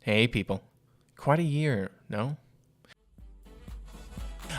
Hey, people. Quite a year, no?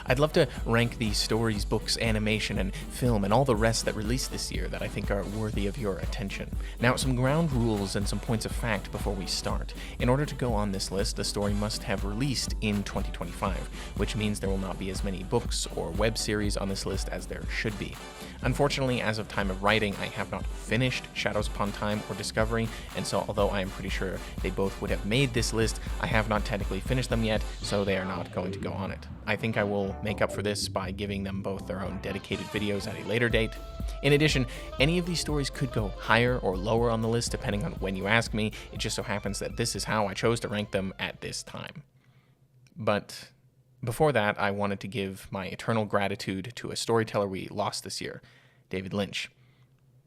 I'd love to rank the stories, books, animation, and film, and all the rest that released this year that I think are worthy of your attention. Now, some ground rules and some points of fact before we start. In order to go on this list, the story must have released in 2025, which means there will not be as many books or web series on this list as there should be. Unfortunately, as of time of writing, I have not finished Shadows Upon Time or Discovery, and so although I am pretty sure they both would have made this list, I have not technically finished them yet, so they are not going to go on it. I think I will make up for this by giving them both their own dedicated videos at a later date. In addition, any of these stories could go higher or lower on the list depending on when you ask me. It just so happens that this is how I chose to rank them at this time. But before that, I wanted to give my eternal gratitude to a storyteller we lost this year, David Lynch.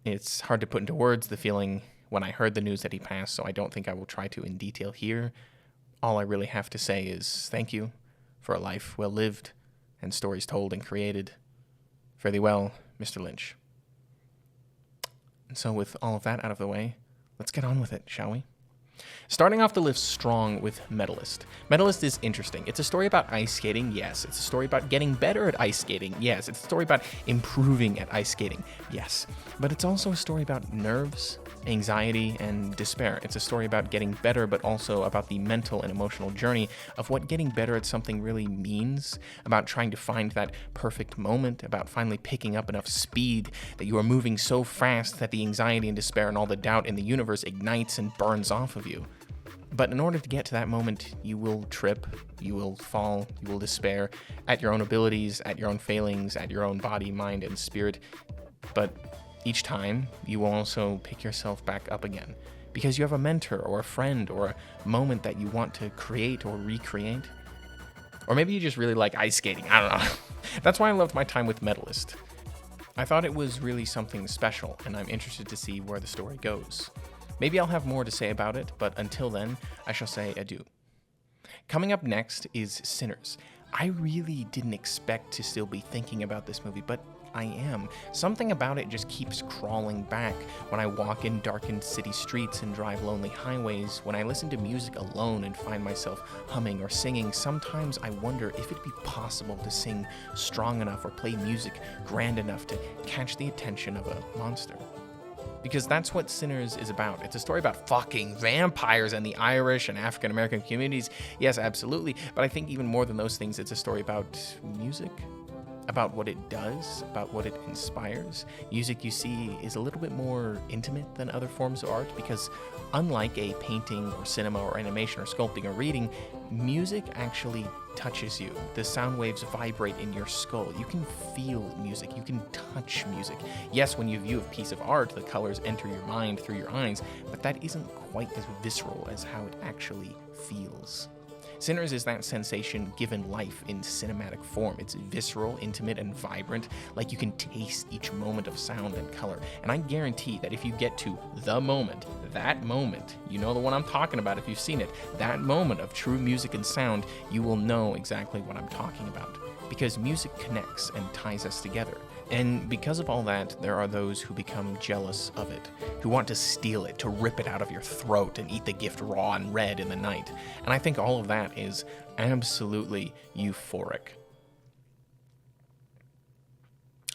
It's hard to put into words the feeling when I heard the news that he passed, so I don't think I will try to in detail here. All I really have to say is thank you for a life well lived and stories told and created. Fare thee well, Mr. Lynch. And so with all of that out of the way, let's get on with it, shall we? Starting off the list strong with Medalist. Medalist is interesting. It's a story about ice skating, yes. It's a story about getting better at ice skating, yes. It's a story about improving at ice skating, yes. But it's also a story about nerves, anxiety, and despair. It's a story about getting better, but also about the mental and emotional journey of what getting better at something really means, about trying to find that perfect moment, about finally picking up enough speed that you are moving so fast that the anxiety and despair and all the doubt in the universe ignites and burns off of you. But in order to get to that moment, you will trip, you will fall, you will despair at your own abilities, at your own failings, at your own body, mind, and spirit. But each time, you will also pick yourself back up again because you have a mentor or a friend or a moment that you want to create or recreate. Or maybe you just really like ice skating, I don't know. That's why I loved my time with Medalist. I thought it was really something special, and I'm interested to see where the story goes. Maybe I'll have more to say about it, but until then, I shall say adieu. Coming up next is Sinners. I really didn't expect to still be thinking about this movie, but I am. Something about it just keeps crawling back when I walk in darkened city streets and drive lonely highways. When I listen to music alone and find myself humming or singing, sometimes I wonder if it'd be possible to sing strong enough or play music grand enough to catch the attention of a monster. Because that's what Sinners is about. It's a story about fucking vampires and the Irish and African American communities. Yes, absolutely. But I think even more than those things, it's a story about music, about what it does, about what it inspires. Music, you see, is a little bit more intimate than other forms of art because unlike a painting or cinema or animation or sculpting or reading, music actually touches you. The sound waves vibrate in your skull. You can feel music. You can touch music. Yes, when you view a piece of art, the colors enter your mind through your eyes, but that isn't quite as visceral as how it actually feels. Sinners is that sensation given life in cinematic form. It's visceral, intimate, and vibrant, like you can taste each moment of sound and color. And I guarantee that if you get to the moment, that moment, you know the one I'm talking about if you've seen it, that moment of true music and sound, you will know exactly what I'm talking about. Because music connects and ties us together. And because of all that, there are those who become jealous of it, who want to steal it, to rip it out of your throat and eat the gift raw and red in the night. And I think all of that is absolutely euphoric.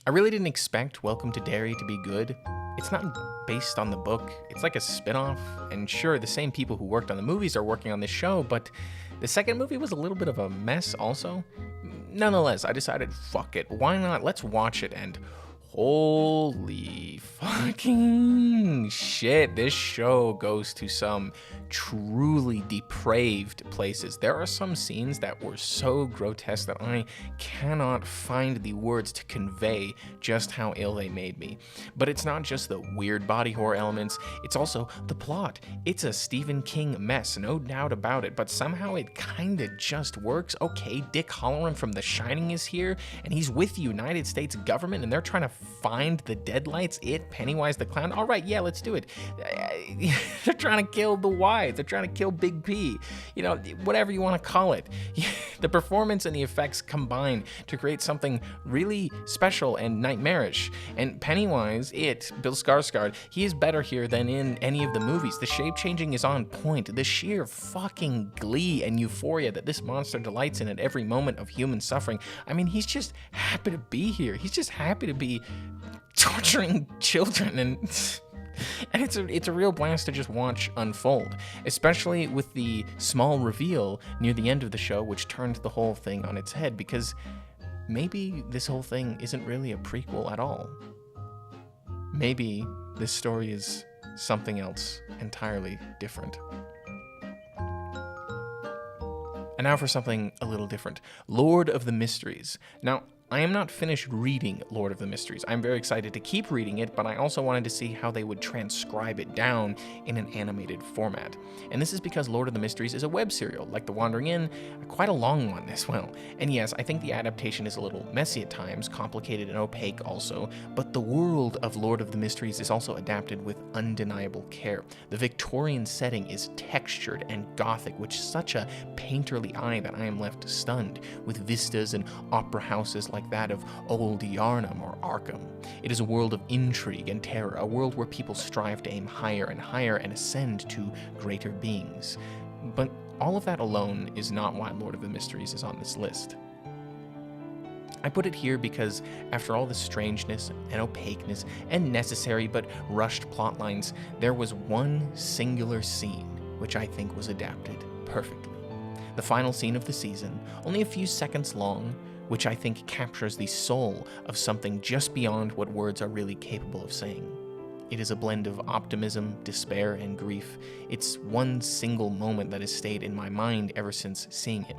I really didn't expect Welcome to Derry to be good. It's not based on the book. It's like a spin-off. And sure, the same people who worked on the movies are working on this show, but the second movie was a little bit of a mess also. Nonetheless, I decided, fuck it, why not? Let's watch it, and holy fucking shit, this show goes to some truly depraved places. There are some scenes that were so grotesque that I cannot find the words to convey just how ill they made me. But it's not just the weird body horror elements, it's also the plot. It's a Stephen King mess, no doubt about it, but somehow it kinda just works. Okay, Dick Hallorann from The Shining is here, and he's with the United States government, and they're trying to find the Deadlights, Pennywise the Clown. All right, yeah, let's do it. They're trying to kill the Y. They're trying to kill Big P. You know, whatever you want to call it. The performance and the effects combine to create something really special and nightmarish. And Pennywise, Bill Skarsgård, he is better here than in any of the movies. The shape changing is on point. The sheer fucking glee and euphoria that this monster delights in at every moment of human suffering. I mean, he's just happy to be here. He's just happy to be torturing children, and it's a real blast to just watch unfold, especially with the small reveal near the end of the show, which turned the whole thing on its head, because maybe this whole thing isn't really a prequel at all. Maybe this story is something else entirely different. And now for something a little different. Lord of the Mysteries. Now, I am not finished reading Lord of the Mysteries. I'm very excited to keep reading it, but I also wanted to see how they would transcribe it down in an animated format. And this is because Lord of the Mysteries is a web serial, like The Wandering Inn, quite a long one as well. And yes, I think the adaptation is a little messy at times, complicated and opaque also, but the world of Lord of the Mysteries is also adapted with undeniable care. The Victorian setting is textured and gothic, with such a painterly eye that I am left stunned, with vistas and opera houses like that of Old Yarnum or Arkham. It is a world of intrigue and terror, a world where people strive to aim higher and higher and ascend to greater beings. But all of that alone is not why Lord of the Mysteries is on this list. I put it here because after all the strangeness and opaqueness and necessary but rushed plot lines, there was one singular scene which I think was adapted perfectly. The final scene of the season, only a few seconds long, which I think captures the soul of something just beyond what words are really capable of saying. It is a blend of optimism, despair, and grief. It's one single moment that has stayed in my mind ever since seeing it.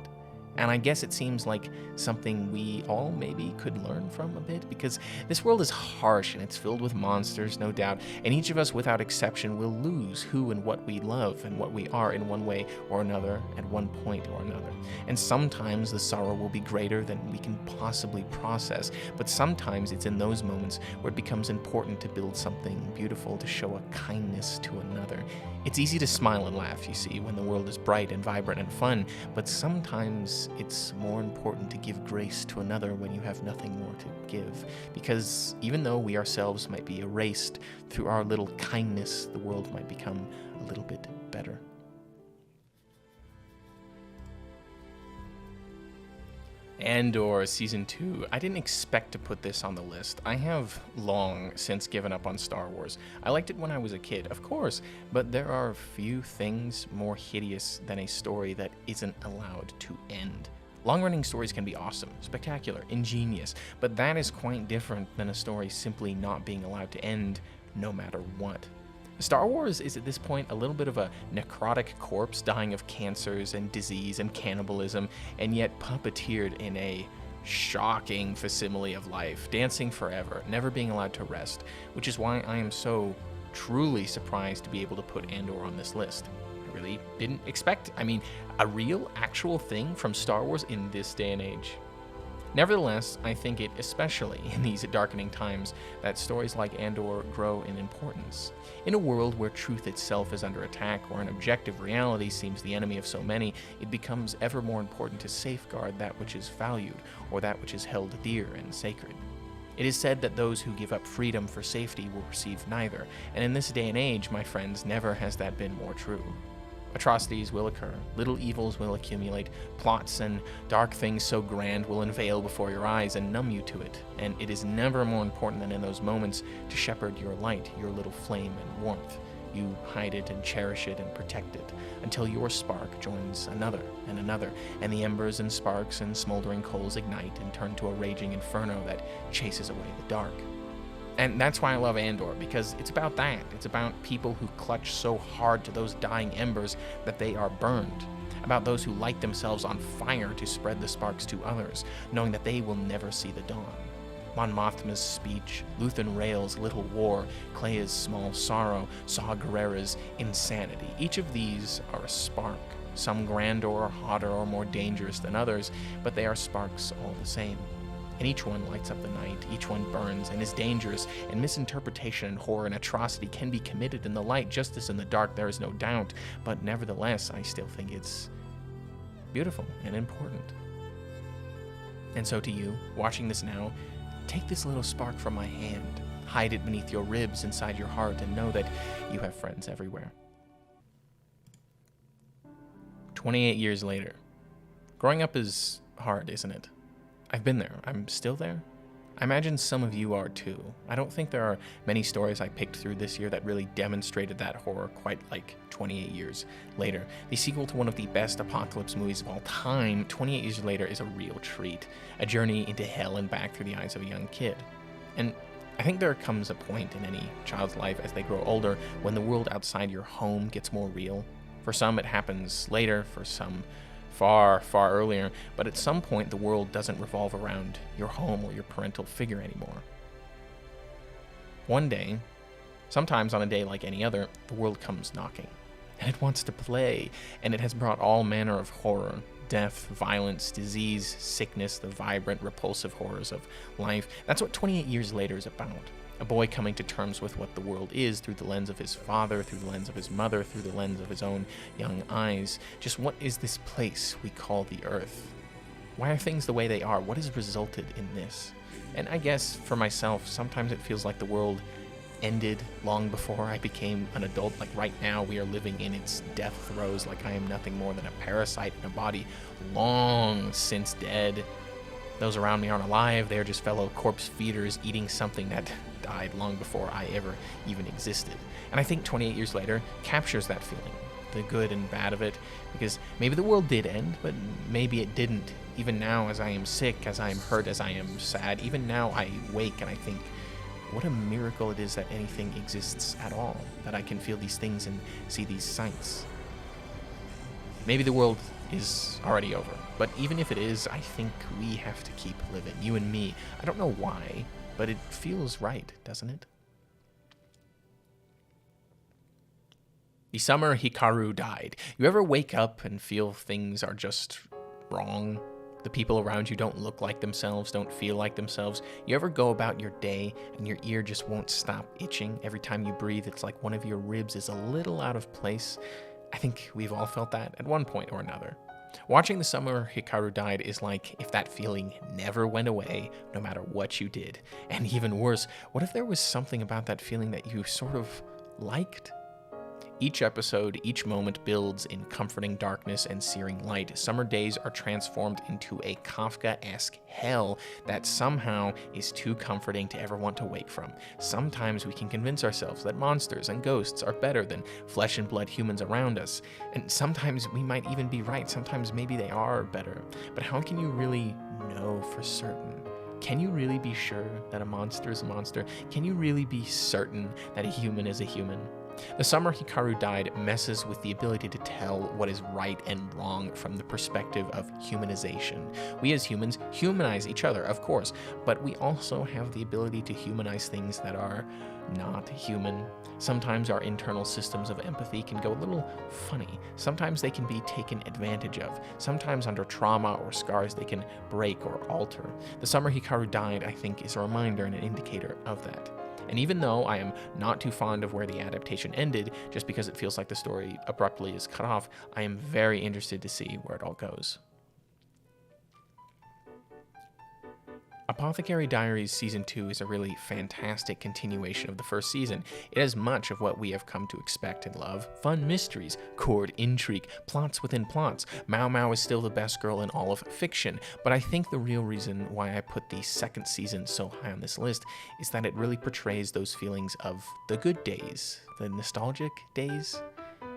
And I guess it seems like something we all maybe could learn from a bit, because this world is harsh and it's filled with monsters, no doubt, and each of us without exception will lose who and what we love and what we are in one way or another at one point or another. And sometimes the sorrow will be greater than we can possibly process, but sometimes it's in those moments where it becomes important to build something beautiful, to show a kindness to another. It's easy to smile and laugh, you see, when the world is bright and vibrant and fun, but sometimes it's more important to give grace to another when you have nothing more to give. Because even though we ourselves might be erased, through our little kindness, the world might become a little bit better. Andor Season 2. I didn't expect to put this on the list. I have long since given up on Star Wars. I liked it when I was a kid, of course, but there are few things more hideous than a story that isn't allowed to end. Long-running stories can be awesome, spectacular, ingenious, but that is quite different than a story simply not being allowed to end no matter what. Star Wars is at this point a little bit of a necrotic corpse dying of cancers and disease and cannibalism, and yet puppeteered in a shocking facsimile of life, dancing forever, never being allowed to rest, which is why I am so truly surprised to be able to put Andor on this list. I really didn't expect, a real, actual thing from Star Wars in this day and age. Nevertheless, I think it, especially in these darkening times, that stories like Andor grow in importance. In a world where truth itself is under attack, where an objective reality seems the enemy of so many, it becomes ever more important to safeguard that which is valued, or that which is held dear and sacred. It is said that those who give up freedom for safety will receive neither, and in this day and age, my friends, never has that been more true. Atrocities will occur, little evils will accumulate, plots and dark things so grand will unveil before your eyes and numb you to it, and it is never more important than in those moments to shepherd your light, your little flame and warmth. You hide it and cherish it and protect it, until your spark joins another, and the embers and sparks and smoldering coals ignite and turn to a raging inferno that chases away the dark. And that's why I love Andor, because it's about that. It's about people who clutch so hard to those dying embers that they are burned. About those who light themselves on fire to spread the sparks to others, knowing that they will never see the dawn. Mon Mothma's speech, Luthen Rael's little war, Clea's small sorrow, Saw Gerrera's insanity. Each of these are a spark, some grander, hotter, or more dangerous than others, but they are sparks all the same. And each one lights up the night, each one burns and is dangerous, and misinterpretation and horror and atrocity can be committed in the light, just as in the dark, there is no doubt, but nevertheless, I still think it's beautiful and important. And so to you, watching this now, take this little spark from my hand, hide it beneath your ribs inside your heart, and know that you have friends everywhere. 28 years later. Growing up is hard, isn't it? I've been there. I'm still there. I imagine some of you are too. I don't think there are many stories I picked through this year that really demonstrated that horror quite like 28 years later. The sequel to one of the best apocalypse movies of all time, 28 years later, is a real treat. A journey into hell and back through the eyes of a young kid. And I think there comes a point in any child's life as they grow older when the world outside your home gets more real. For some, it happens later, for some, far, far earlier, but at some point the world doesn't revolve around your home or your parental figure anymore. One day, sometimes on a day like any other, the world comes knocking, and it wants to play, and it has brought all manner of horror, death, violence, disease, sickness, the vibrant, repulsive horrors of life. That's what 28 years later is about. A boy coming to terms with what the world is through the lens of his father, through the lens of his mother, through the lens of his own young eyes. Just what is this place we call the Earth? Why are things the way they are? What has resulted in this? And I guess for myself, sometimes it feels like the world ended long before I became an adult. Like right now, we are living in its death throes, like I am nothing more than a parasite in a body long since dead. Those around me aren't alive, they're just fellow corpse feeders eating something that died long before I ever even existed. And I think 28 years later captures that feeling, the good and bad of it, because maybe the world did end, but maybe it didn't. Even now, as I am sick, as I am hurt, as I am sad, even now I wake and I think, what a miracle it is that anything exists at all, that I can feel these things and see these sights. Maybe the world is already over, but even if it is, I think we have to keep living, you and me. I don't know why, but it feels right, doesn't it? The summer Hikaru died. You ever wake up and feel things are just wrong? The people around you don't look like themselves, don't feel like themselves. You ever go about your day and your ear just won't stop itching? Every time you breathe, it's like one of your ribs is a little out of place. I think we've all felt that at one point or another. Watching the summer Hikaru died is like if that feeling never went away, no matter what you did. And even worse, what if there was something about that feeling that you sort of liked? Each episode, each moment builds in comforting darkness and searing light. Summer days are transformed into a Kafka-esque hell that somehow is too comforting to ever want to wake from. Sometimes we can convince ourselves that monsters and ghosts are better than flesh and blood humans around us. And sometimes we might even be right. Sometimes maybe they are better. But how can you really know for certain? Can you really be sure that a monster is a monster? Can you really be certain that a human is a human? The summer Hikaru died messes with the ability to tell what is right and wrong from the perspective of humanization. We as humans humanize each other, of course, but we also have the ability to humanize things that are not human. Sometimes our internal systems of empathy can go a little funny. Sometimes they can be taken advantage of. Sometimes under trauma or scars they can break or alter. The summer Hikaru died, I think, is a reminder and an indicator of that. And even though I am not too fond of where the adaptation ended, just because it feels like the story abruptly is cut off, I am very interested to see where it all goes. Apothecary Diaries Season 2 is a really fantastic continuation of the first season. It has much of what we have come to expect and love. Fun mysteries, chord intrigue, plots within plots. Mao Mao is still the best girl in all of fiction, but I think the real reason why I put the second season so high on this list is that it really portrays those feelings of the good days, the nostalgic days.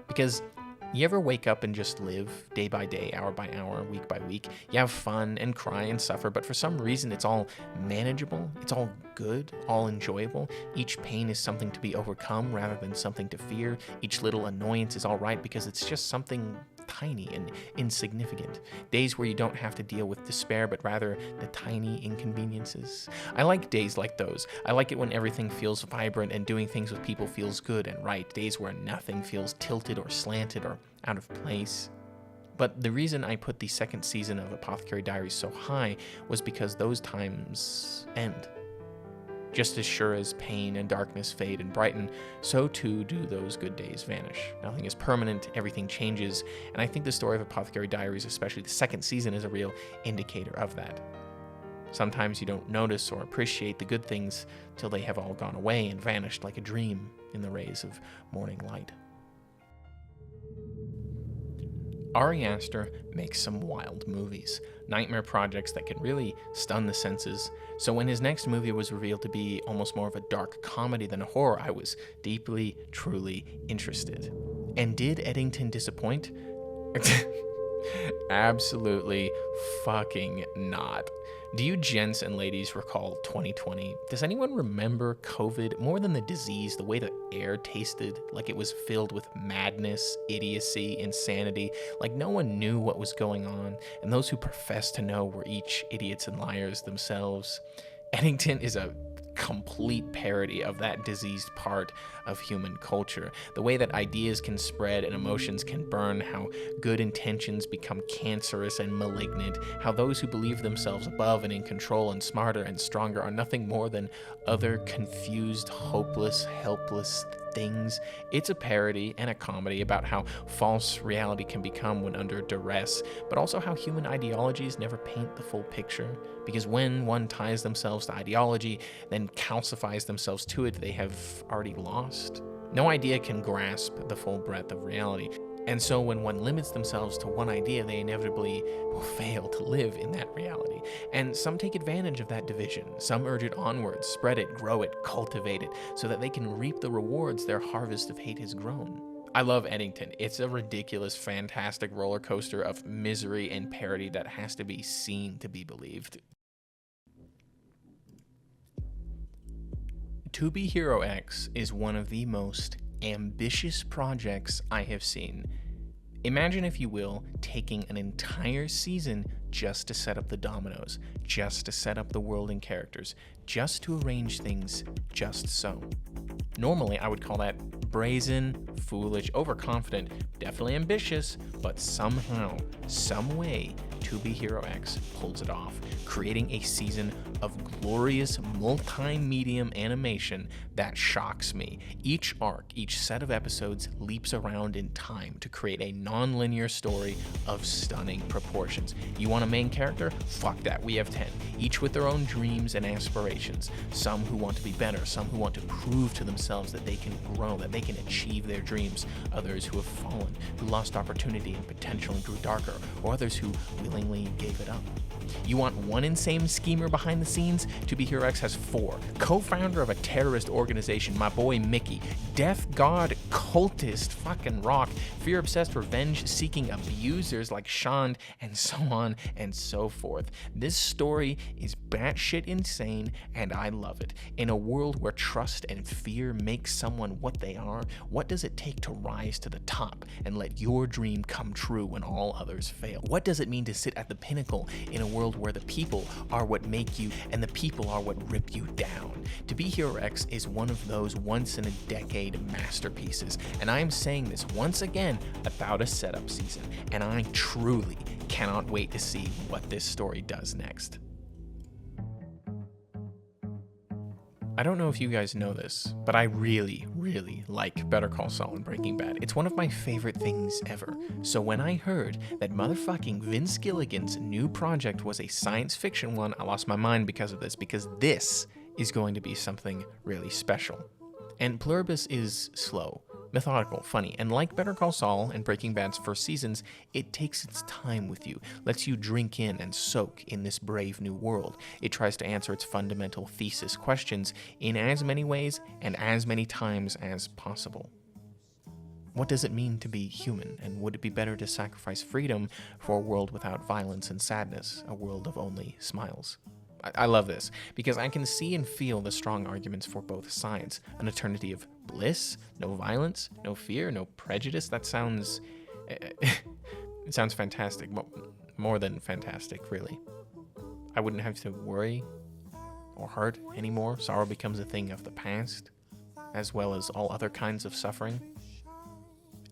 Because you ever wake up and just live day by day, hour by hour, week by week? You have fun and cry and suffer, but for some reason it's all manageable, it's all good, all enjoyable. Each pain is something to be overcome rather than something to fear. Each little annoyance is all right because it's just something tiny and insignificant. Days where you don't have to deal with despair, but rather the tiny inconveniences. I like days like those. I like it when everything feels vibrant and doing things with people feels good and right. Days where nothing feels tilted or slanted or out of place. But the reason I put the second season of Apothecary Diaries so high was because those times end. Just as sure as pain and darkness fade and brighten, so too do those good days vanish. Nothing is permanent, everything changes, and I think the story of Apothecary Diaries, especially the second season, is a real indicator of that. Sometimes you don't notice or appreciate the good things till they have all gone away and vanished like a dream in the rays of morning light. Ari Aster makes some wild movies, nightmare projects that can really stun the senses. So when his next movie was revealed to be almost more of a dark comedy than a horror, I was deeply, truly interested. And did Eddington disappoint? Absolutely fucking not. Do you gents and ladies recall 2020? Does anyone remember COVID more than the disease, the way the air tasted like it was filled with madness, idiocy, insanity, like no one knew what was going on, and those who professed to know were each idiots and liars themselves? Eddington is a complete parody of that diseased part of human culture. The way that ideas can spread and emotions can burn, how good intentions become cancerous and malignant, how those who believe themselves above and in control and smarter and stronger are nothing more than other confused, hopeless, helpless things. It's a parody and a comedy about how false reality can become when under duress, but also how human ideologies never paint the full picture, because when one ties themselves to ideology, then calcifies themselves to it, they have already lost. No idea can grasp the full breadth of reality. And so when one limits themselves to one idea, they inevitably will fail to live in that reality. And some take advantage of that division. Some urge it onwards, spread it, grow it, cultivate it, so that they can reap the rewards their harvest of hate has grown. I love Eddington. It's a ridiculous, fantastic roller coaster of misery and parody that has to be seen to be believed. To Be Hero X is one of the most ambitious projects I have seen. Imagine, if you will, taking an entire season just to set up the dominoes, just to set up the world and characters, just to arrange things just so. Normally, I would call that brazen, foolish, overconfident, definitely ambitious, but somehow, some way, To Be Hero X pulls it off, creating a season of glorious multi-medium animation that shocks me. Each arc, each set of episodes leaps around in time to create a non-linear story of stunning proportions. You want a main character? Fuck that, we have 10, each with their own dreams and aspirations. Some who want to be better, some who want to prove to themselves that they can grow, that they can achieve their dreams, others who have fallen, who lost opportunity and potential and grew darker, or others who willingly gave it up. You want one insane schemer behind the scenes? To Be Hero X has 4. Co-founder of a terrorist organization, my boy Mickey. Death god cultist, fucking rock. Fear-obsessed revenge-seeking abusers like Shand, and so on and so forth. This story is batshit insane, and I love it. In a world where trust and fear make someone what they are, what does it take to rise to the top and let your dream come true when all others fail? What does it mean to sit at the pinnacle in a world where the people are what make you and the people are what rip you down? To Be Hero X is one of those once-in-a-decade masterpieces, and I am saying this once again about a setup season, and I truly cannot wait to see what this story does next. I don't know if you guys know this, but I really, really like Better Call Saul and Breaking Bad. It's one of my favorite things ever. So when I heard that motherfucking Vince Gilligan's new project was a science fiction one, I lost my mind because of this, because this is going to be something really special. And Pluribus is slow, methodical, funny, and like Better Call Saul and Breaking Bad's first seasons, it takes its time with you, lets you drink in and soak in this brave new world. It tries to answer its fundamental thesis questions in as many ways and as many times as possible. What does it mean to be human, and would it be better to sacrifice freedom for a world without violence and sadness, a world of only smiles? I love this, because I can see and feel the strong arguments for both sides. An eternity of bliss, no violence, no fear, no prejudice. That sounds... it sounds fantastic. More than fantastic, really. I wouldn't have to worry or hurt anymore. Sorrow becomes a thing of the past, as well as all other kinds of suffering.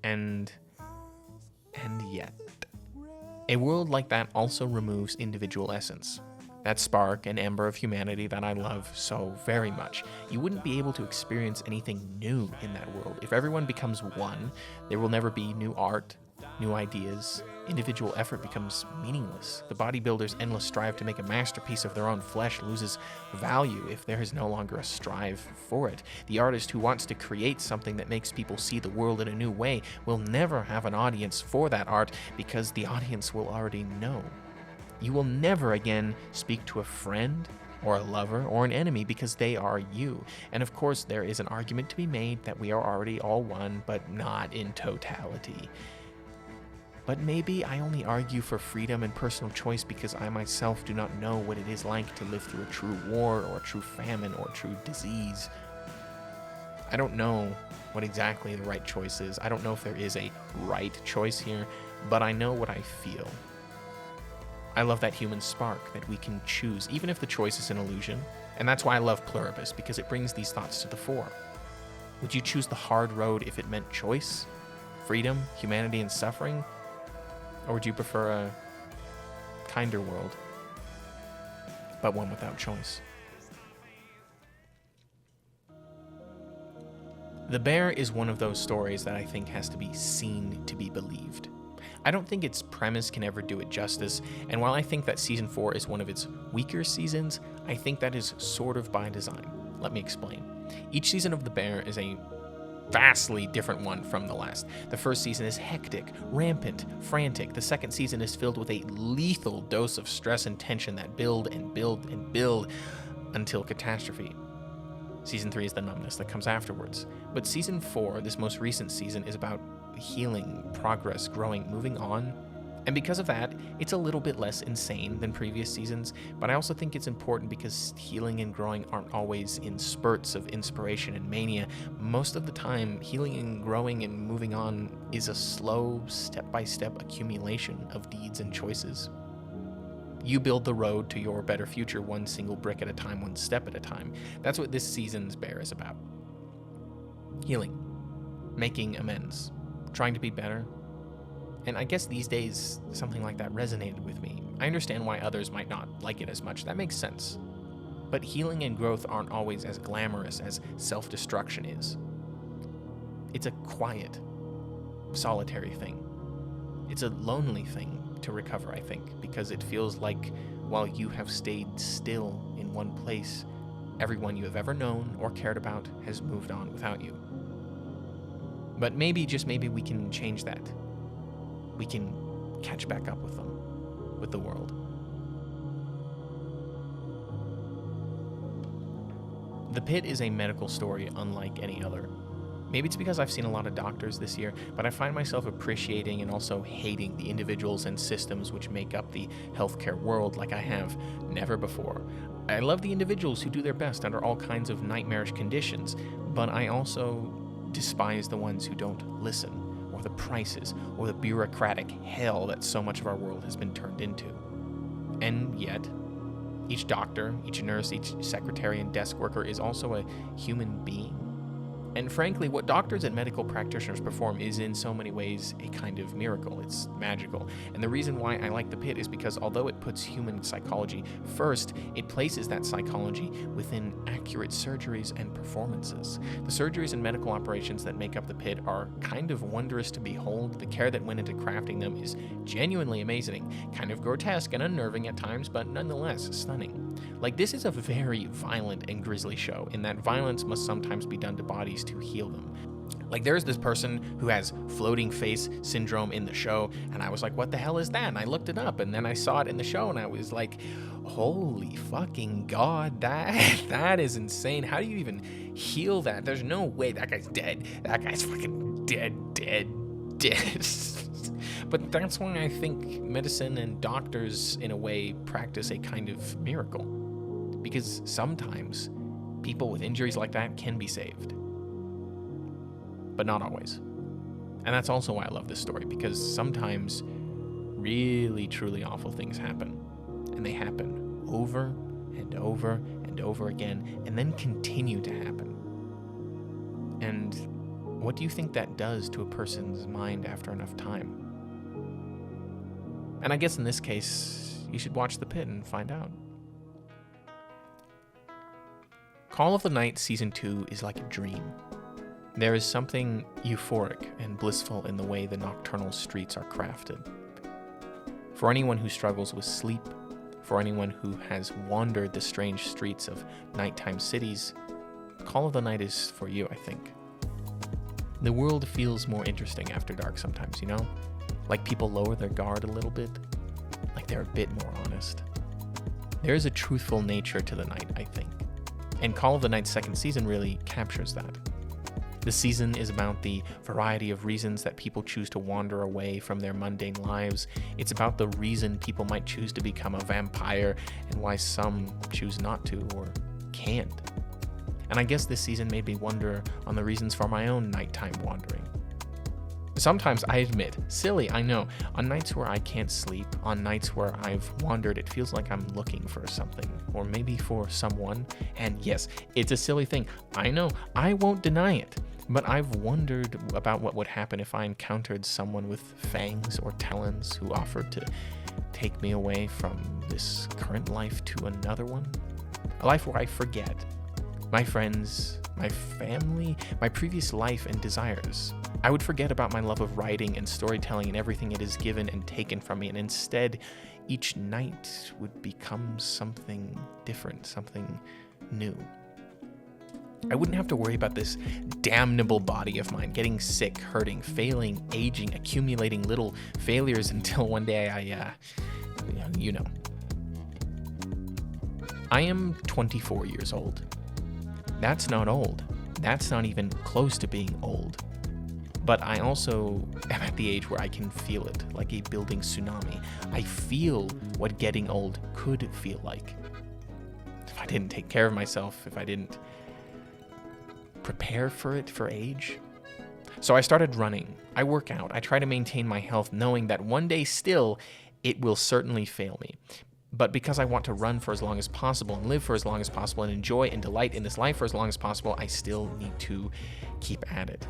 And yet, a world like that also removes individual essence. that spark and ember of humanity that I love so very much. You wouldn't be able to experience anything new in that world. If everyone becomes one, there will never be new art, new ideas. Individual effort becomes meaningless. The bodybuilder's endless strive to make a masterpiece of their own flesh loses value if there is no longer a strive for it. The artist who wants to create something that makes people see the world in a new way will never have an audience for that art because the audience will already know. You will never again speak to a friend or a lover or an enemy because they are you. And of course, there is an argument to be made that we are already all one, but not in totality. But maybe I only argue for freedom and personal choice because I myself do not know what it is like to live through a true war or a true famine or a true disease. I don't know what exactly the right choice is. I don't know if there is a right choice here, but I know what I feel. I love that human spark that we can choose, even if the choice is an illusion. And that's why I love Pluribus, because it brings these thoughts to the fore. Would you choose the hard road if it meant choice, freedom, humanity, and suffering? Or would you prefer a kinder world, but one without choice? The Bear is one of those stories that I think has to be seen to be believed. I don't think its premise can ever do it justice, and while I think that Season 4 is one of its weaker seasons, I think that is sort of by design. Let me explain. Each season of The Bear is a vastly different one from the last. The first season is hectic, rampant, frantic. The second season is filled with a lethal dose of stress and tension that build and build and build until catastrophe. Season 3 is the numbness that comes afterwards. But Season 4, this most recent season, is about healing, progress, growing, moving on. And because of that, it's a little bit less insane than previous seasons, but I also think it's important because healing and growing aren't always in spurts of inspiration and mania. Most of the time, healing and growing and moving on is a slow, step-by-step accumulation of deeds and choices. You build the road to your better future one single brick at a time, one step at a time. That's what this season's Bear is about. Healing, making amends, trying to be better. And I guess these days, something like that resonated with me. I understand why others might not like it as much. That makes sense. But healing and growth aren't always as glamorous as self-destruction is. It's a quiet, solitary thing. It's a lonely thing to recover, I think, because it feels like while you have stayed still in one place, everyone you have ever known or cared about has moved on without you. But maybe, just maybe, we can change that. We can catch back up with them, with the world. The Pit is a medical story unlike any other. Maybe it's because I've seen a lot of doctors this year, but I find myself appreciating and also hating the individuals and systems which make up the healthcare world like I have never before. I love the individuals who do their best under all kinds of nightmarish conditions, but I also despise the ones who don't listen, or the prices, or the bureaucratic hell that so much of our world has been turned into. And yet, each doctor, each nurse, each secretary and desk worker is also a human being. And frankly, what doctors and medical practitioners perform is in so many ways a kind of miracle. It's magical. And the reason why I like The Pit is because although it puts human psychology first, it places that psychology within accurate surgeries and performances. The surgeries and medical operations that make up The Pit are kind of wondrous to behold. The care that went into crafting them is genuinely amazing, kind of grotesque and unnerving at times, but nonetheless stunning. Like, this is a very violent and grisly show, in that violence must sometimes be done to bodies to heal them. Like, there's this person who has floating face syndrome in the show, and I was like, what the hell is that? And I looked it up, and then I saw it in the show, and I was like, holy fucking God, that is insane. How do you even heal that? There's no way. That guy's dead. That guy's fucking dead. But that's why I think medicine and doctors, in a way, practice a kind of miracle. Because sometimes people with injuries like that can be saved. But not always. And that's also why I love this story, because sometimes really, truly awful things happen. And they happen over and over and over again, and then continue to happen. And what do you think that does to a person's mind after enough time? And I guess in this case, you should watch The Pit and find out. Call of the Night Season 2 is like a dream. There is something euphoric and blissful in the way the nocturnal streets are crafted. For anyone who struggles with sleep, for anyone who has wandered the strange streets of nighttime cities, Call of the Night is for you, I think. The world feels more interesting after dark sometimes, you know? Like people lower their guard a little bit, like they're a bit more honest. There is a truthful nature to the night, I think. And Call of the Night's second season really captures that. The season is about the variety of reasons that people choose to wander away from their mundane lives. It's about the reason people might choose to become a vampire and why some choose not to or can't. And I guess this season made me wonder on the reasons for my own nighttime wandering. Sometimes, I admit, silly, I know, on nights where I can't sleep, on nights where I've wandered, it feels like I'm looking for something, or maybe for someone. And yes, it's a silly thing. I know, I won't deny it. But I've wondered about what would happen if I encountered someone with fangs or talons who offered to take me away from this current life to another one. A life where I forget my friends, my family, my previous life and desires. I would forget about my love of writing and storytelling and everything it has given and taken from me, and instead, each night would become something different, something new. I wouldn't have to worry about this damnable body of mine getting sick, hurting, failing, aging, accumulating little failures until one day you know. I am 24 years old. That's not old. That's not even close to being old. But I also am at the age where I can feel it, like a building tsunami. I feel what getting old could feel like. If I didn't take care of myself, if I didn't prepare for it for age. So I started running. I work out. I try to maintain my health, knowing that one day still, it will certainly fail me. But because I want to run for as long as possible and live for as long as possible and enjoy and delight in this life for as long as possible, I still need to keep at it.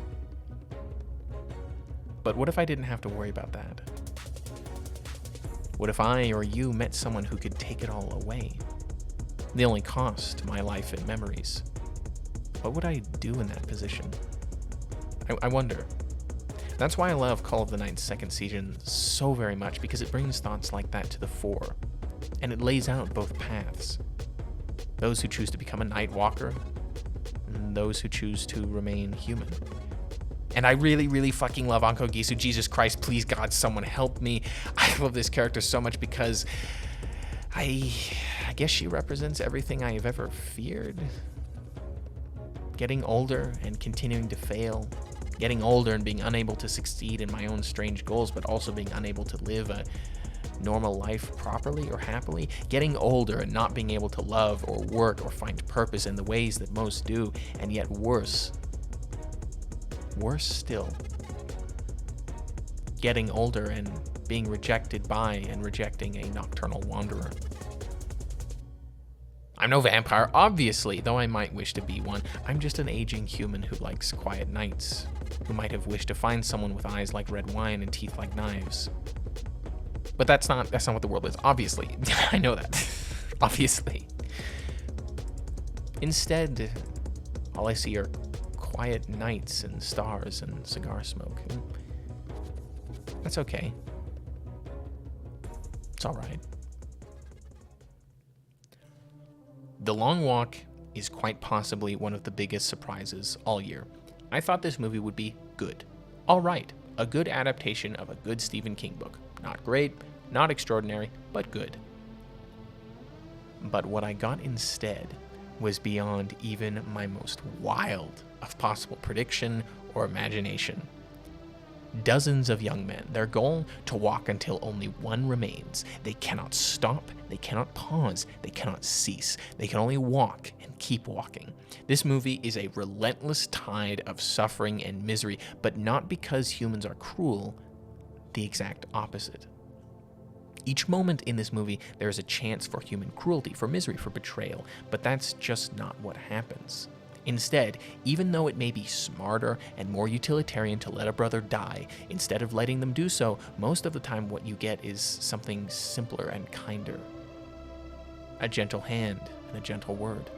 But what if I didn't have to worry about that? What if I or you met someone who could take it all away? They only cost my life and memories. What would I do in that position? I wonder. That's why I love Call of the Night's second season so very much, because it brings thoughts like that to the fore. And it lays out both paths. Those who choose to become a Night Walker, and those who choose to remain human. And I really, really fucking love Anko Gisu. Jesus Christ, please God, someone help me. I love this character so much because I guess she represents everything I have ever feared. Getting older and continuing to fail. Getting older and being unable to succeed in my own strange goals, but also being unable to live a normal life properly or happily. Getting older and not being able to love or work or find purpose in the ways that most do. And yet worse still, getting older and being rejected by and rejecting a nocturnal wanderer. I'm no vampire, obviously, though I might wish to be one. I'm just an aging human who likes quiet nights, who might have wished to find someone with eyes like red wine and teeth like knives. But that's not what the world is, obviously. I know that, obviously. Instead, all I see are quiet nights and stars and cigar smoke. That's okay. It's all right. The Long Walk is quite possibly one of the biggest surprises all year. I thought this movie would be good. All right, a good adaptation of a good Stephen King book. Not great, not extraordinary, but good. But what I got instead was beyond even my most wild of possible prediction or imagination. Dozens of young men, their goal to walk until only one remains. They cannot stop, they cannot pause, they cannot cease. They can only walk and keep walking. This movie is a relentless tide of suffering and misery, but not because humans are cruel, the exact opposite. Each moment in this movie, there is a chance for human cruelty, for misery, for betrayal, but that's just not what happens. Instead, even though it may be smarter and more utilitarian to let a brother die, instead of letting them do so, most of the time what you get is something simpler and kinder. A gentle hand and a gentle word.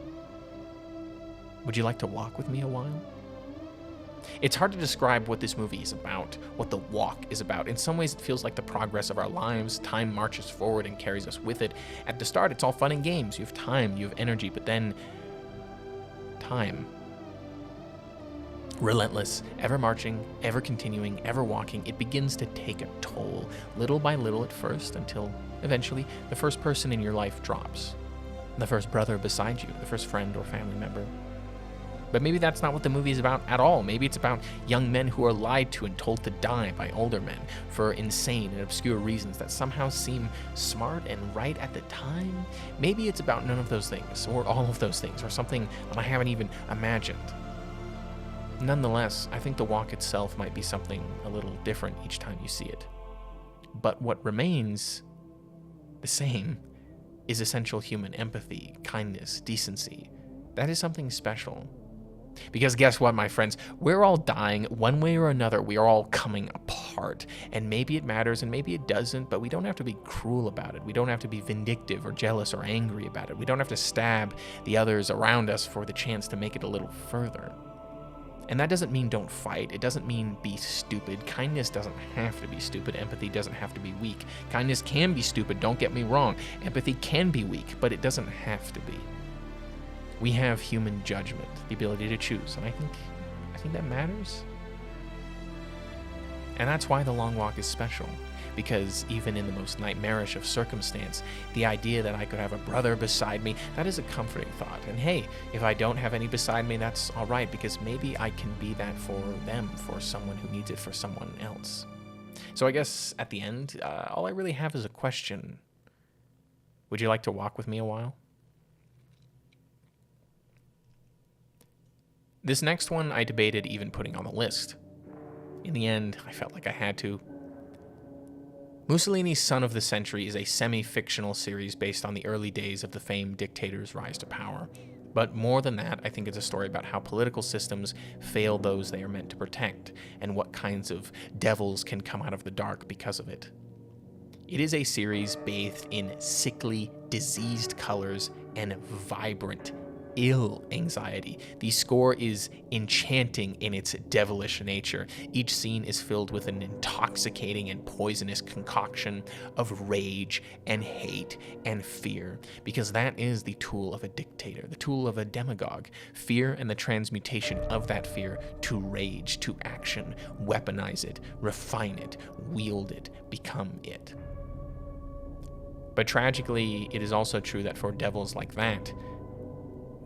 Would you like to walk with me a while? It's hard to describe what this movie is about, what The Walk is about. In some ways, it feels like the progress of our lives. Time marches forward and carries us with it. At the start, it's all fun and games. You have time, you have energy, but then time. Relentless, ever marching, ever continuing, ever walking, it begins to take a toll, little by little at first, until eventually the first person in your life drops. The first brother beside you, the first friend or family member. But maybe that's not what the movie is about at all. Maybe it's about young men who are lied to and told to die by older men for insane and obscure reasons that somehow seem smart and right at the time. Maybe it's about none of those things, or all of those things, or something that I haven't even imagined. Nonetheless, I think The Walk itself might be something a little different each time you see it. But what remains the same is essential human empathy, kindness, decency. That is something special. Because guess what, my friends? We're all dying one way or another. We are all coming apart. And maybe it matters and maybe it doesn't, but we don't have to be cruel about it. We don't have to be vindictive or jealous or angry about it. We don't have to stab the others around us for the chance to make it a little further. And that doesn't mean don't fight. It doesn't mean be stupid. Kindness doesn't have to be stupid. Empathy doesn't have to be weak. Kindness can be stupid, don't get me wrong. Empathy can be weak, but it doesn't have to be. We have human judgment, the ability to choose, and I think that matters. And that's why The Long Walk is special, because even in the most nightmarish of circumstance, the idea that I could have a brother beside me, that is a comforting thought. And hey, if I don't have any beside me, that's all right, because maybe I can be that for them, for someone who needs it for someone else. So I guess at the end, all I really have is a question. Would you like to walk with me a while? This next one I debated even putting on the list. In the end, I felt like I had to. Mussolini's Son of the Century is a semi-fictional series based on the early days of the famed dictator's rise to power. But more than that, I think it's a story about how political systems fail those they are meant to protect, and what kinds of devils can come out of the dark because of it. It is a series bathed in sickly, diseased colors and vibrant ill anxiety. The score is enchanting in its devilish nature. Each scene is filled with an intoxicating and poisonous concoction of rage and hate and fear, because that is the tool of a dictator, the tool of a demagogue. Fear and the transmutation of that fear to rage, to action, weaponize it, refine it, wield it, become it. But tragically, it is also true that for devils like that,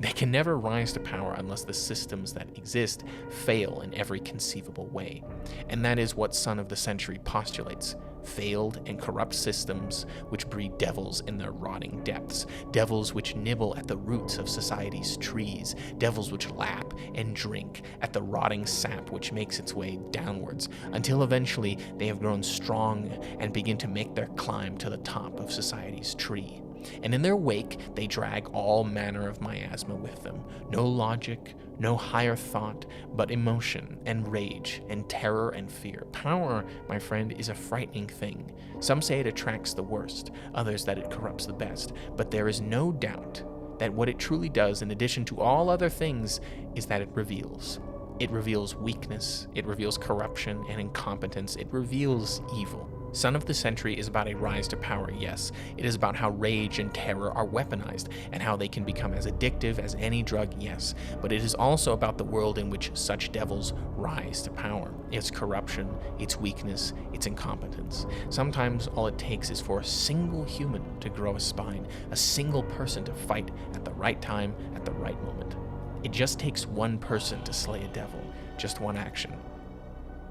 they can never rise to power unless the systems that exist fail in every conceivable way. And that is what Son of the Century postulates. Failed and corrupt systems which breed devils in their rotting depths, devils which nibble at the roots of society's trees, devils which lap and drink at the rotting sap which makes its way downwards, until eventually they have grown strong and begin to make their climb to the top of society's tree. And in their wake, they drag all manner of miasma with them. No logic, no higher thought, but emotion and rage and terror and fear. Power, my friend, is a frightening thing. Some say it attracts the worst, others that it corrupts the best. But there is no doubt that what it truly does, in addition to all other things, is that it reveals. It reveals weakness, it reveals corruption and incompetence, it reveals evil. Son of the Century is about a rise to power, yes. It is about how rage and terror are weaponized, and how they can become as addictive as any drug, yes. But it is also about the world in which such devils rise to power. Its corruption, its weakness, its incompetence. Sometimes all it takes is for a single human to grow a spine, a single person to fight at the right time, at the right moment. It just takes one person to slay a devil, just one action.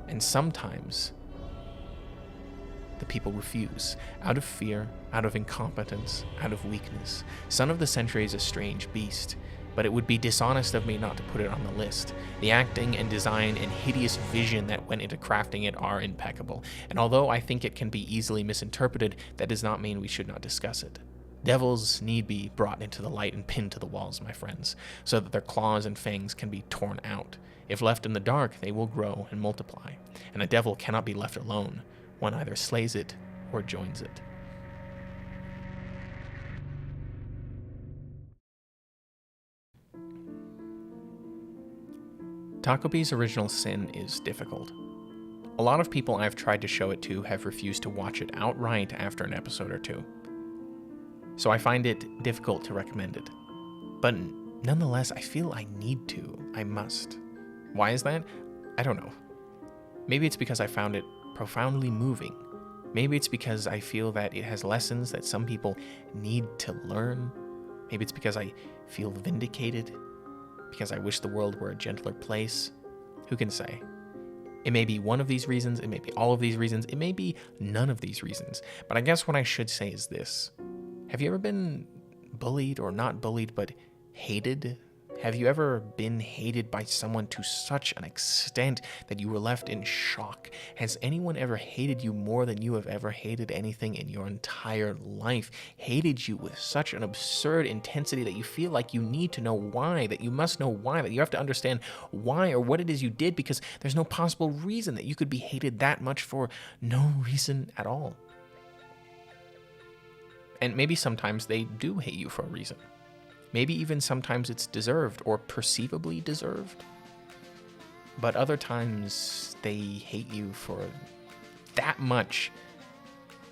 And sometimes the people refuse, out of fear, out of incompetence, out of weakness. Son of the Century is a strange beast, but it would be dishonest of me not to put it on the list. The acting and design and hideous vision that went into crafting it are impeccable, and although I think it can be easily misinterpreted, that does not mean we should not discuss it. Devils need be brought into the light and pinned to the walls, my friends, so that their claws and fangs can be torn out. If left in the dark, they will grow and multiply, and a devil cannot be left alone. One either slays it or joins it. Takopi's Original Sin is difficult. A lot of people I've tried to show it to have refused to watch it outright after an episode or two. So I find it difficult to recommend it. But nonetheless, I feel I need to. I must. Why is that? I don't know. Maybe it's because I found it profoundly moving. Maybe it's because I feel that it has lessons that some people need to learn. Maybe it's because I feel vindicated. Because I wish the world were a gentler place. Who can say? It may be one of these reasons, it may be all of these reasons, it may be none of these reasons. But I guess what I should say is this. Have you ever been bullied, or not bullied, but hated? Have you ever been hated by someone to such an extent that you were left in shock? Has anyone ever hated you more than you have ever hated anything in your entire life? Hated you with such an absurd intensity that you feel like you need to know why, that you must know why, that you have to understand why or what it is you did, because there's no possible reason that you could be hated that much for no reason at all. And maybe sometimes they do hate you for a reason. Maybe even sometimes it's deserved or perceivably deserved. But other times they hate you for that much,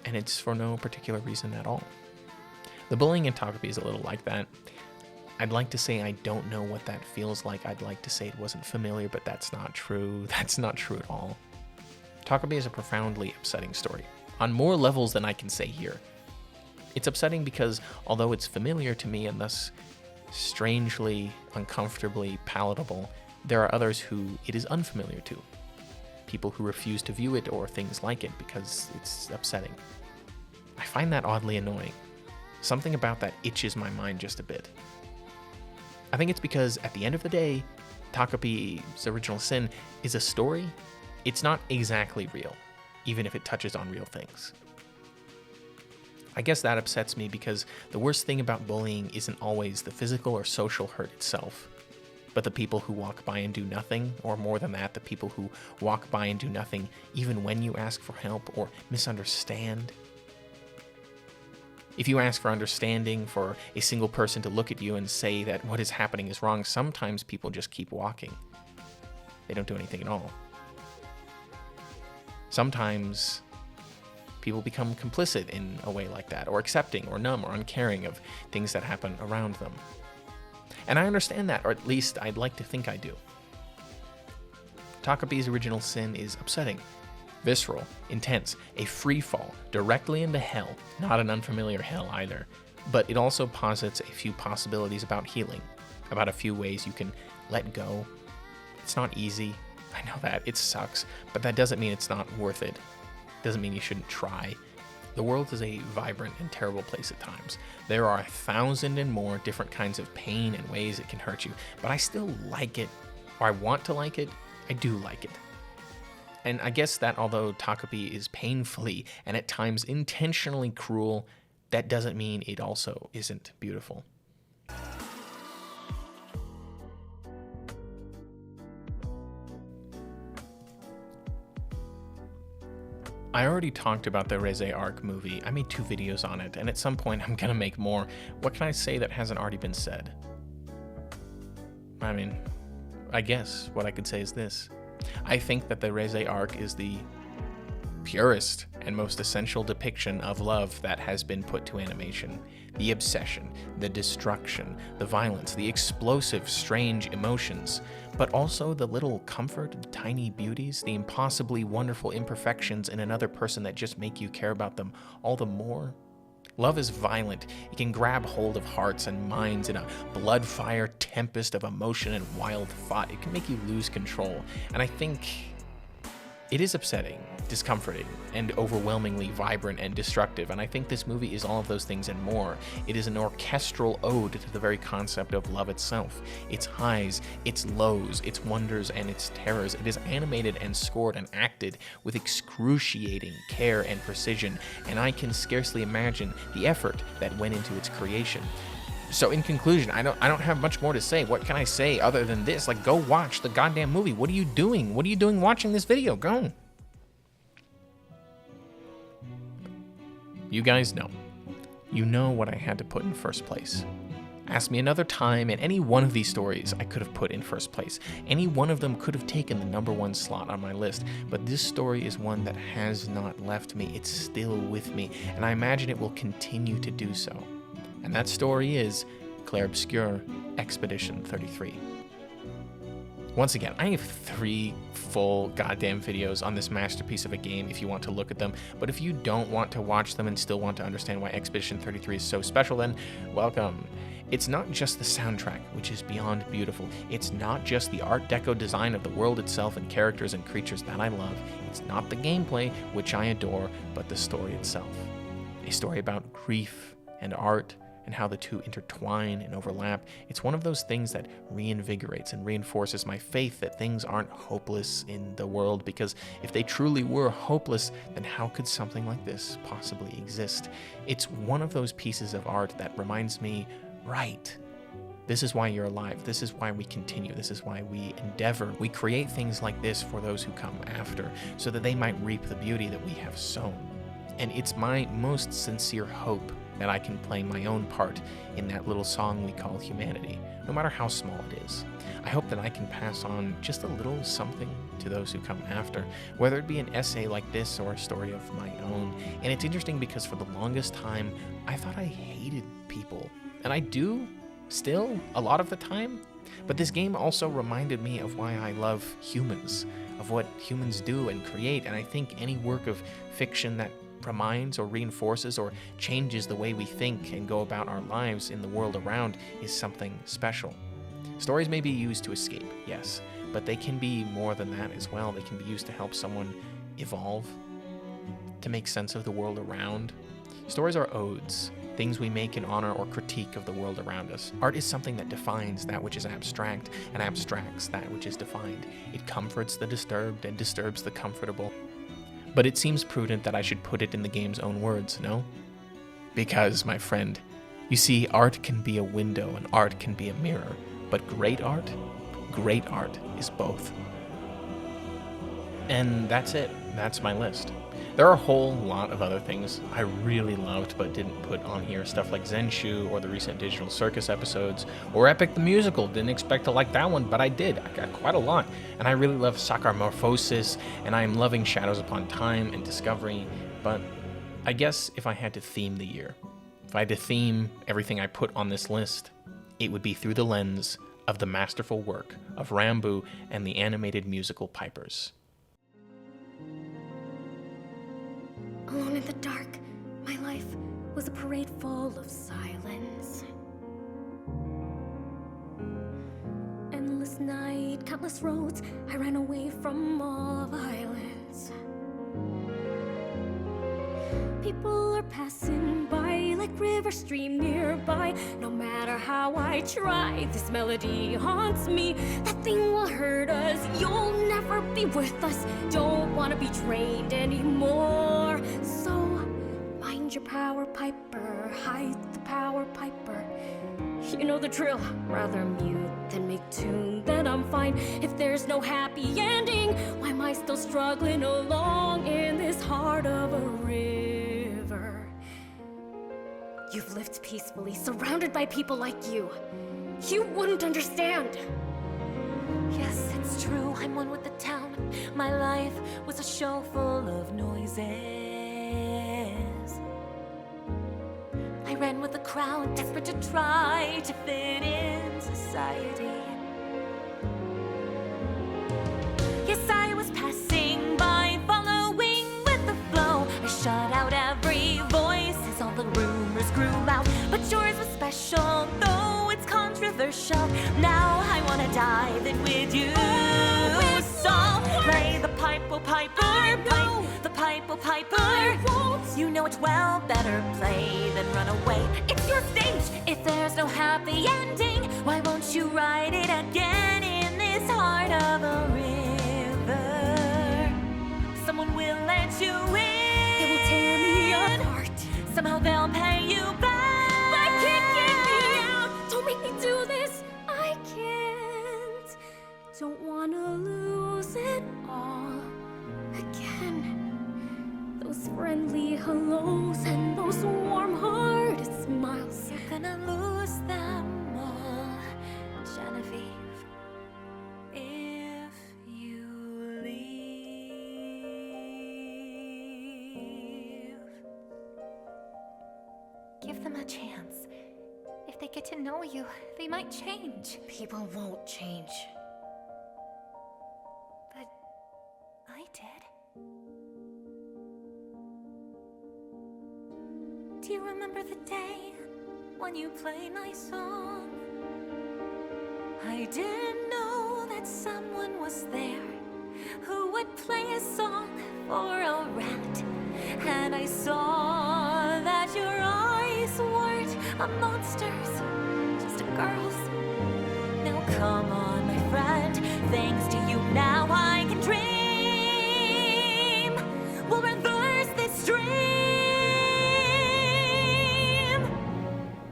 and it's for no particular reason at all. The bullying in Togepi is a little like that. I'd like to say I don't know what that feels like. I'd like to say it wasn't familiar, but that's not true. That's not true at all. Togepi is a profoundly upsetting story, on more levels than I can say here. It's upsetting because, although it's familiar to me and thus strangely, uncomfortably palatable, there are others who it is unfamiliar to. People who refuse to view it or things like it because it's upsetting. I find that oddly annoying. Something about that itches my mind just a bit. I think it's because, at the end of the day, Takopi's Original Sin is a story. It's not exactly real, even if it touches on real things. I guess that upsets me because the worst thing about bullying isn't always the physical or social hurt itself, but the people who walk by and do nothing, or more than that, the people who walk by and do nothing even when you ask for help or misunderstand. If you ask for understanding, for a single person to look at you and say that what is happening is wrong, sometimes people just keep walking. They don't do anything at all. Sometimes people become complicit in a way like that, or accepting, or numb, or uncaring of things that happen around them. And I understand that, or at least I'd like to think I do. Takopi's Original Sin is upsetting, visceral, intense, a free fall directly into hell, not an unfamiliar hell either, but it also posits a few possibilities about healing, about a few ways you can let go. It's not easy, I know that, it sucks, but that doesn't mean it's not worth it. Doesn't mean you shouldn't try. The world is a vibrant and terrible place at times. There are 1,000 and more different kinds of pain and ways it can hurt you, but I still like it, or I want to like it. I do like it. And I guess that although Takopi is painfully and at times intentionally cruel, that doesn't mean it also isn't beautiful. I already talked about the Reze Arc movie. I made 2 videos on it, and at some point I'm gonna make more. What can I say that hasn't already been said? I mean, I guess what I could say is this. I think that the Reze Arc is the purest and most essential depiction of love that has been put to animation. The obsession, the destruction, the violence, the explosive, strange emotions, but also the little comfort, the tiny beauties, the impossibly wonderful imperfections in another person that just make you care about them all the more. Love is violent. It can grab hold of hearts and minds in a blood fire tempest of emotion and wild thought. It can make you lose control. And I think it is upsetting, discomforting, and overwhelmingly vibrant and destructive, and I think this movie is all of those things and more. It is an orchestral ode to the very concept of love itself. Its highs, its lows, its wonders, and its terrors. It is animated and scored and acted with excruciating care and precision, and I can scarcely imagine the effort that went into its creation. So in conclusion, I don't have much more to say. What can I say other than this? Like, go watch the goddamn movie. What are you doing? What are you doing watching this video? Go. You guys know. You know what I had to put in first place. Ask me another time, and any one of these stories I could have put in first place. Any one of them could have taken the #1 slot on my list, but this story is one that has not left me. It's still with me, and I imagine it will continue to do so. And that story is Clair Obscur, Expedition 33. Once again, I have 3 full goddamn videos on this masterpiece of a game if you want to look at them, but if you don't want to watch them and still want to understand why Expedition 33 is so special, then welcome. It's not just the soundtrack, which is beyond beautiful. It's not just the Art Deco design of the world itself and characters and creatures that I love. It's not the gameplay, which I adore, but the story itself. A story about grief and art, and how the two intertwine and overlap. It's one of those things that reinvigorates and reinforces my faith that things aren't hopeless in the world, because if they truly were hopeless, then how could something like this possibly exist? It's one of those pieces of art that reminds me, right, this is why you're alive. This is why we continue. This is why we endeavor. We create things like this for those who come after, so that they might reap the beauty that we have sown. And it's my most sincere hope that I can play my own part in that little song we call humanity, no matter how small it is. I hope that I can pass on just a little something to those who come after, whether it be an essay like this or a story of my own. And it's interesting because for the longest time, I thought I hated people. And I do, still, a lot of the time. But this game also reminded me of why I love humans, of what humans do and create. And I think any work of fiction that reminds or reinforces or changes the way we think and go about our lives in the world around is something special. Stories may be used to escape, yes, but they can be more than that as well. They can be used to help someone evolve, to make sense of the world around. Stories are odes, things we make in honor or critique of the world around us. Art is something that defines that which is abstract and abstracts that which is defined. It comforts the disturbed and disturbs the comfortable. But it seems prudent that I should put it in the game's own words, no? Because, my friend, you see, art can be a window and art can be a mirror, but great art is both. And that's it. That's my list. There are a whole lot of other things I really loved but didn't put on here. Stuff like Zenshu or the recent Digital Circus episodes, or Epic the Musical. Didn't expect to like that one, but I did. I got quite a lot. And I really love Saccharomorphosis, and I am loving Shadows Upon Time and Discovery. But I guess if I had to theme the year, if I had to theme everything I put on this list, it would be through the lens of the masterful work of Ranboo and the animated musical Pipers. Alone in the dark, my life was a parade full of silence. Endless night, countless roads, I ran away from all violence. People are passing by like river stream nearby. No matter how I try, this melody haunts me. That thing will hurt us, you'll never be with us. Don't wanna be trained anymore. So, mind your power, Piper, hide the power, Piper. You know the drill, rather mute than make tune, then I'm fine. If there's no happy ending, why am I still struggling along in this heart of a river? You've lived peacefully, surrounded by people like you. You wouldn't understand. Yes, it's true, I'm one with the town. My life was a show full of noises. I ran with the crowd, desperate to try to fit in society. Yes, I was passing by, following with the flow. I shut out every voice as all the rumors grew loud. But yours was special, though it's controversial. Now I wanna dive in with you. So play the pipe, oh piper, pipe. The pipe, oh piper. I won't. You know it well, better play than run away. It's your stage. If there's no happy ending, why won't you write it again in this heart of a river? Someone will let you in. They will tear me apart. Somehow they'll pay you back. But kick me out. Don't make me do this. I can't. Don't wanna lose it all again. Those friendly hellos and those warm-hearted smiles. You're gonna lose them Give them a chance. If they get to know you, they might change. People won't change. But I did. Do you remember the day when you played my song? I didn't know that someone was there who would play a song for a rat. And I saw that your eyes weren't a monster's, just a girl's. Now come on, my friend, thanks to you now I can dream. We'll reverse this dream.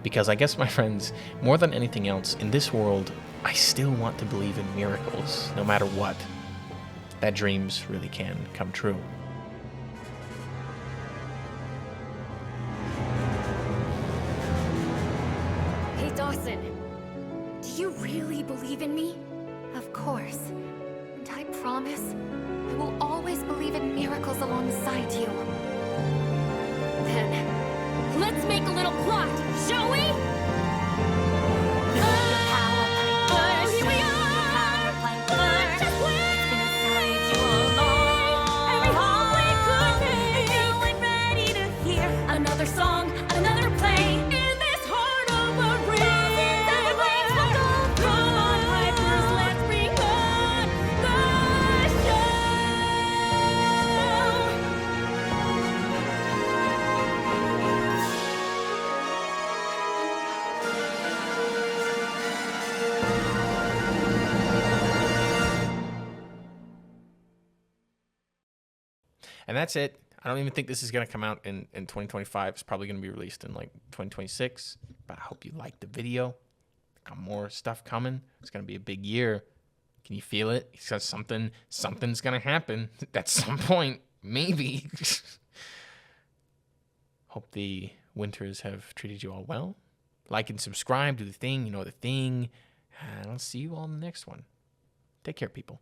Because I guess, my friends, more than anything else, in this world, I still want to believe in miracles, no matter what. That dreams really can come true. Hey, Dawson. Do you really believe in me? Of course. And I promise I will always believe in miracles alongside you. Then, let's make a little plot, shall we? Here we are! Just wait! Every hope we could make. Ready to hear Another song, another play in this heart of a ring. Come on, pipers, let's bring on the show. And that's it. I don't even think this is going to come out in 2025. It's probably going to be released in like 2026. But I hope you liked the video. Got more stuff coming. It's going to be a big year. Can you feel it? Because something's going to happen at some point. Maybe. Hope the winters have treated you all well. Like and subscribe. Do the thing. You know the thing. And I'll see you all in the next one. Take care, people.